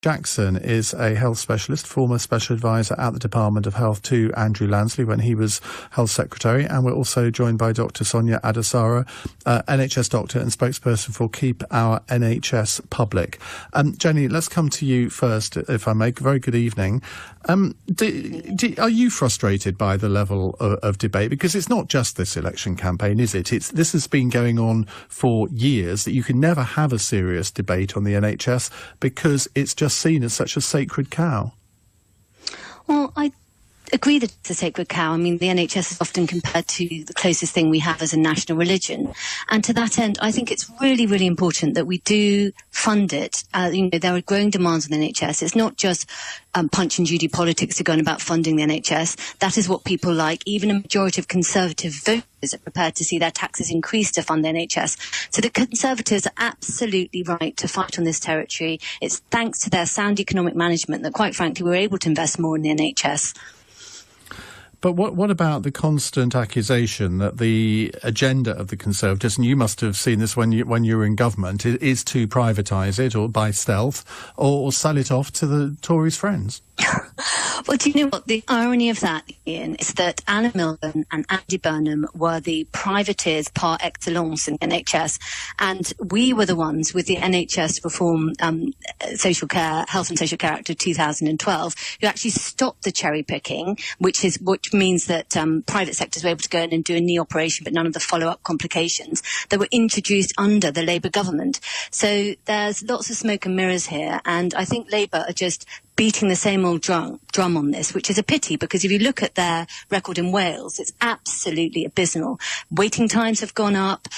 Jackson is a health specialist, former special advisor at the Department of Health to Andrew Lansley when he was Health Secretary. And we're also joined by Dr. Sonia Adesara, NHS doctor and spokesperson for Keep Our NHS Public. Jenny, let's come to you first, if I may. Very good evening. Are you frustrated by the level of debate? Because it's not just this election campaign, is it? This has been going on for years, that you can never have a serious debate on the NHS because it's just seen as such a sacred cow. Well, I agree that it's a sacred cow. I mean, the NHS is often compared to the closest thing we have as a national religion. And to that end, I think it's really, really important that we do fund it. There are growing demands on the NHS. It's not just Punch and Judy politics are going about funding the NHS. That is what people like. Even a majority of Conservative voters are prepared to see their taxes increased to fund the NHS. So the Conservatives are absolutely right to fight on this territory. It's thanks to their sound economic management that, quite frankly, we're able to invest more in the NHS. But what about the constant accusation that the agenda of the Conservatives, and you must have seen this when you were in government, is to privatise it or by stealth or sell it off to the Tories' friends? Well, do you know what? The irony of that, Ian, is that Anna Milburn and Andy Burnham were the privateers par excellence in the NHS, and we were the ones with the NHS Reform Health and Social Care Act of 2012 who actually stopped the cherry picking, which means that private sectors were able to go in and do a knee operation, but none of the follow-up complications that were introduced under the Labour government. So there's lots of smoke and mirrors here, and I think Labour are just beating the same old drum on this, which is a pity, because if you look at their record in Wales, it's absolutely abysmal. Waiting times have gone up,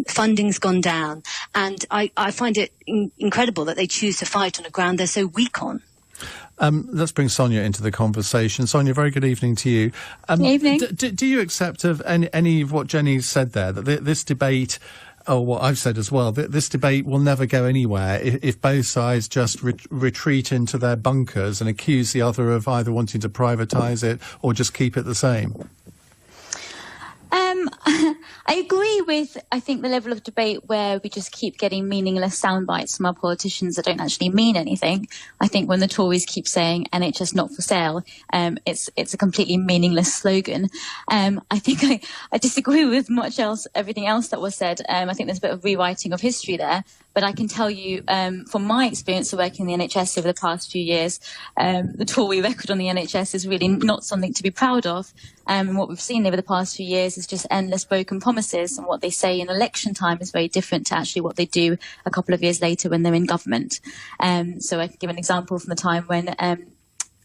funding's gone down, and I find it incredible that they choose to fight on a ground they're so weak on. Let's bring Sonia into the conversation. Sonia, very good evening to you. Good evening. Do you accept of any of what Jenny said there, that this debate, or what I've said as well, that this debate will never go anywhere if both sides just retreat into their bunkers and accuse the other of either wanting to privatise it or just keep it the same? I agree with, I think, the level of debate where we just keep getting meaningless sound bites from our politicians that don't actually mean anything. I think when the Tories keep saying NHS not for sale, it's a completely meaningless slogan. I think I disagree with everything else that was said. I think there's a bit of rewriting of history there. But I can tell you, from my experience of working in the NHS over the past few years, the Tory record on the NHS is really not something to be proud of. And what we've seen over the past few years is just endless broken promises, and what they say in election time is very different to actually what they do a couple of years later when they're in government. So I can give an example from the time when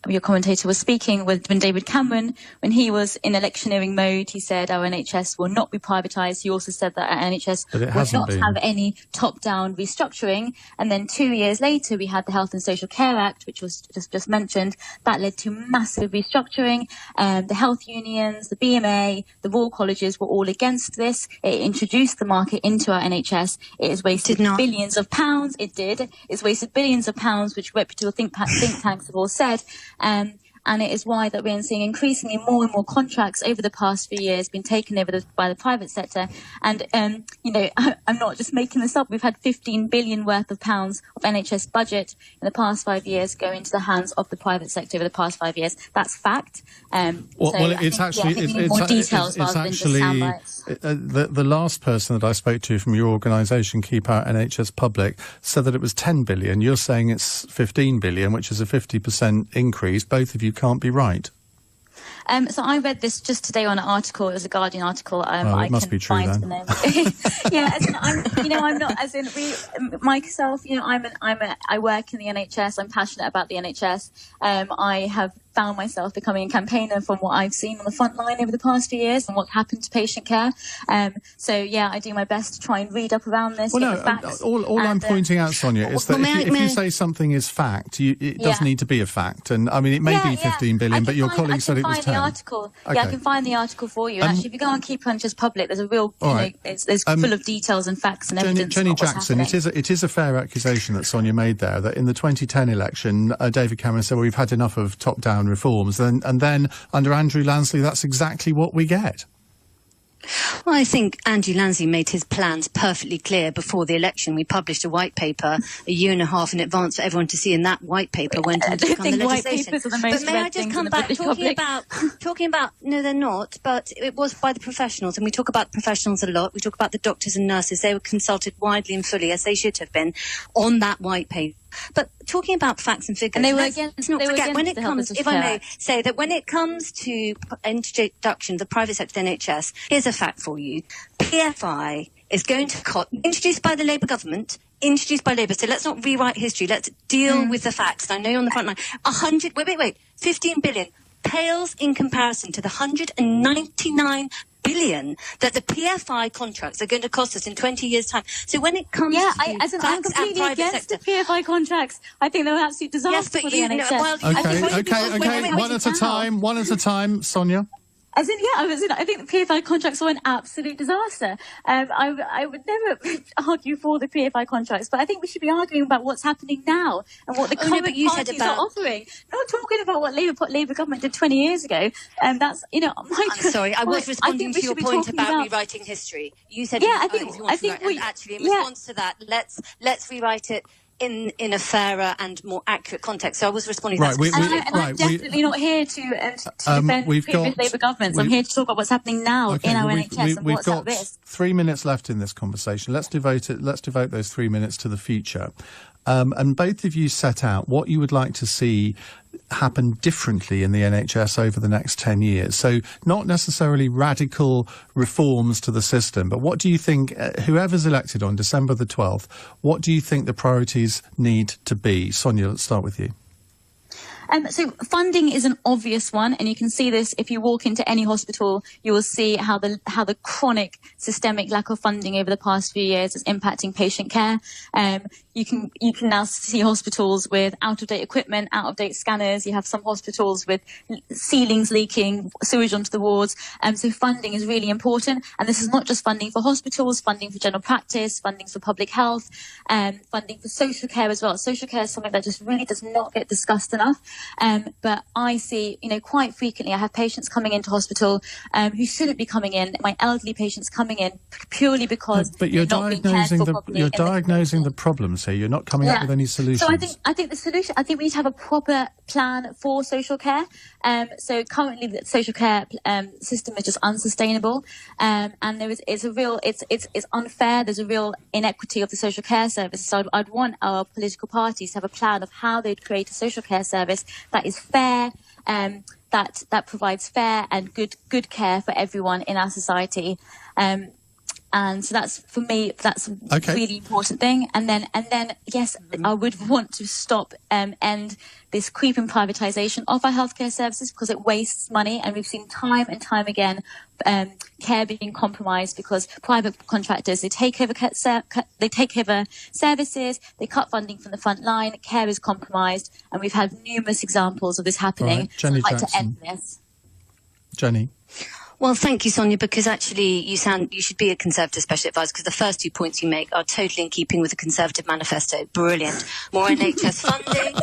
your commentator was speaking when David Cameron, when he was in electioneering mode, he said our NHS will not be privatised. He also said that our NHS will not have any top-down restructuring. And then 2 years later, we had the Health and Social Care Act, which was just mentioned. That led to massive restructuring. The health unions, the BMA, the Royal Colleges were all against this. It introduced the market into our NHS. It has wasted billions of pounds. It did. It's wasted billions of pounds, which reputable think tanks have all said. And it is why that we're seeing increasingly more and more contracts over the past few years being taken over by the private sector. And, I'm not just making this up. We've had 15 billion worth of pounds of NHS budget in the past 5 years go into the hands of the private sector over the past 5 years. That's fact. It's actually the last person that I spoke to from your organisation, Keep Our NHS Public, said that it was 10 billion. You're saying it's 15 billion, which is a 50% increase. Both of you can't be right. So I read this just today on an article. It was a Guardian article. It must be true then. Yeah, I'm not as in myself. I work in the NHS. I'm passionate about the NHS. I have found myself becoming a campaigner from what I've seen on the front line over the past few years and what's happened to patient care. I do my best to try and read up around this. All I'm pointing out, Sonia, is that if you say something is fact, it does need to be a fact. And I mean, it may be 15 billion, but your colleague said it was 10. Article. Okay. Yeah, I can find the article for you. And actually, if you go on Keep NHS Public, there's a real, it's full of details and facts and evidence. Jenny Jackson, it is a fair accusation that Sonia made there, that in the 2010 election, David Cameron said, well, we've had enough of top-down reforms. And then under Andrew Lansley, that's exactly what we get. Well, I think Andrew Lansley made his plans perfectly clear before the election. We published a white paper a year and a half in advance for everyone to see, and that white paper went on to become the legislation. But may I just come back talking about? No, they're not. But it was by the professionals, and we talk about professionals a lot. We talk about the doctors and nurses. They were consulted widely and fully, as they should have been, on that white paper. But talking about facts and figures, and they were let's not forget when it comes, if I may say, that when it comes to introduction of the private sector to the NHS, here's a fact for you. PFI is going to introduced by the Labour government, introduced by Labour. So let's not rewrite history. Let's deal with the facts. And I know you're on the front line. 15 billion pales in comparison to the 199 billion that the PFI contracts are going to cost us in 20 years' time. So when it comes I'm completely against the PFI contracts. I think they're an absolute disaster for the NHS. Okay. One at a time, Sonia. I think the PFI contracts are an absolute disaster. I would never argue for the PFI contracts, but I think we should be arguing about what's happening now and what the current parties are offering. Not talking about what Labour government did 20 years ago. That's, I'm sorry, I was responding to your point about rewriting history. You said actually in response to that, let's rewrite it in a fairer and more accurate context. So I was responding to that. I'm definitely not here to defend previous Labour governments. I'm here to talk about what's happening now in our NHS and what's at risk. We've got 3 minutes left in this conversation. Let's devote those 3 minutes to the future. And both of you set out what you would like to see happen differently in the NHS over the next 10 years. So not necessarily radical reforms to the system, but what do you think, whoever's elected on December the 12th, what do you think the priorities need to be? Sonia, let's start with you. So funding is an obvious one, and you can see this if you walk into any hospital. You will see how the chronic systemic lack of funding over the past few years is impacting patient care. You can now see hospitals with out-of-date equipment, out-of-date scanners. You have some hospitals with ceilings leaking, sewage onto the wards. So funding is really important, and this is not just funding for hospitals, funding for general practice, funding for public health, funding for social care as well. Social care is something that just really does not get discussed enough. But I see, quite frequently I have patients coming into hospital who shouldn't be coming in. My elderly patients coming in purely because you're diagnosing the problems here. You're not coming up with any solutions. So I think the solution. I think we need to have a proper plan for social care. So currently the social care system is just unsustainable, and it's unfair. There's a real inequity of the social care service. So I'd want our political parties to have a plan of how they'd create a social care service that is fair, that provides fair and good care for everyone in our society. And so that's, for me, that's a really important thing. And then, yes, I would want to stop end this creeping privatisation of our healthcare services because it wastes money. And we've seen time and time again care being compromised because private contractors, they take over services, they cut funding from the front line, care is compromised. And we've had numerous examples of this happening. Right. Jenny so I'd like Jackson. to end this. Jenny. Well, thank you, Sonia, because actually you should be a Conservative Special Advisor because the first 2 points you make are totally in keeping with the Conservative manifesto. Brilliant. More NHS funding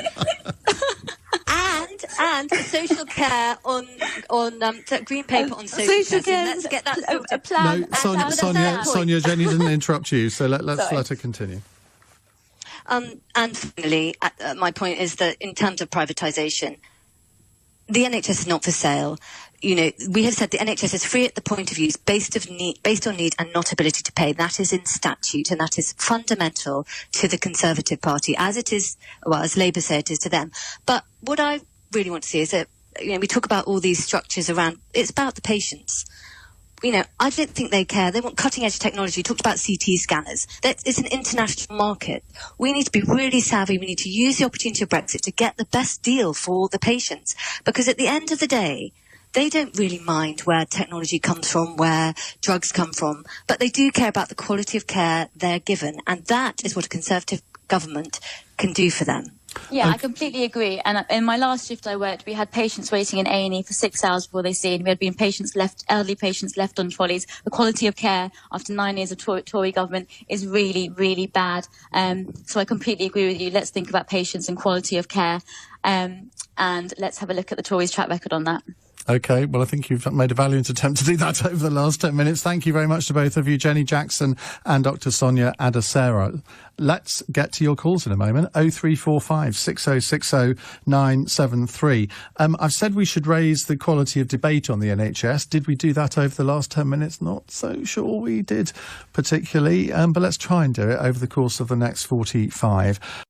and social care on green paper on social care. Let's get that sorted. A plan. No, Sonia, Jenny didn't interrupt you, so let's let her continue. And finally, my point is that in terms of privatisation, the NHS is not for sale. We have said the NHS is free at the point of use based on need and not ability to pay. That is in statute, and that is fundamental to the Conservative Party, as it is, as Labour say it is to them. But what I really want to see is that, we talk about all these structures around, it's about the patients. I don't think they care. They want cutting-edge technology. You talked about CT scanners. It's an international market. We need to be really savvy. We need to use the opportunity of Brexit to get the best deal for the patients. Because at the end of the day, they don't really mind where technology comes from, where drugs come from, but they do care about the quality of care they're given, and that is what a Conservative government can do for them. Yeah, I completely agree. And in my last shift I worked, we had patients waiting in A&E for 6 hours before they see, and we had elderly patients left on trolleys. The quality of care after 9 years of Tory government is really, really bad. So I completely agree with you. Let's think about patients and quality of care, and let's have a look at the Tories' track record on that. OK, well, I think you've made a valiant attempt to do that over the last 10 minutes. Thank you very much to both of you, Jenny Jackson and Dr. Sonia Adesara. Let's get to your calls in a moment. 0345 6060 973. I've said we should raise the quality of debate on the NHS. Did we do that over the last 10 minutes? Not so sure we did particularly, but let's try and do it over the course of the next 45.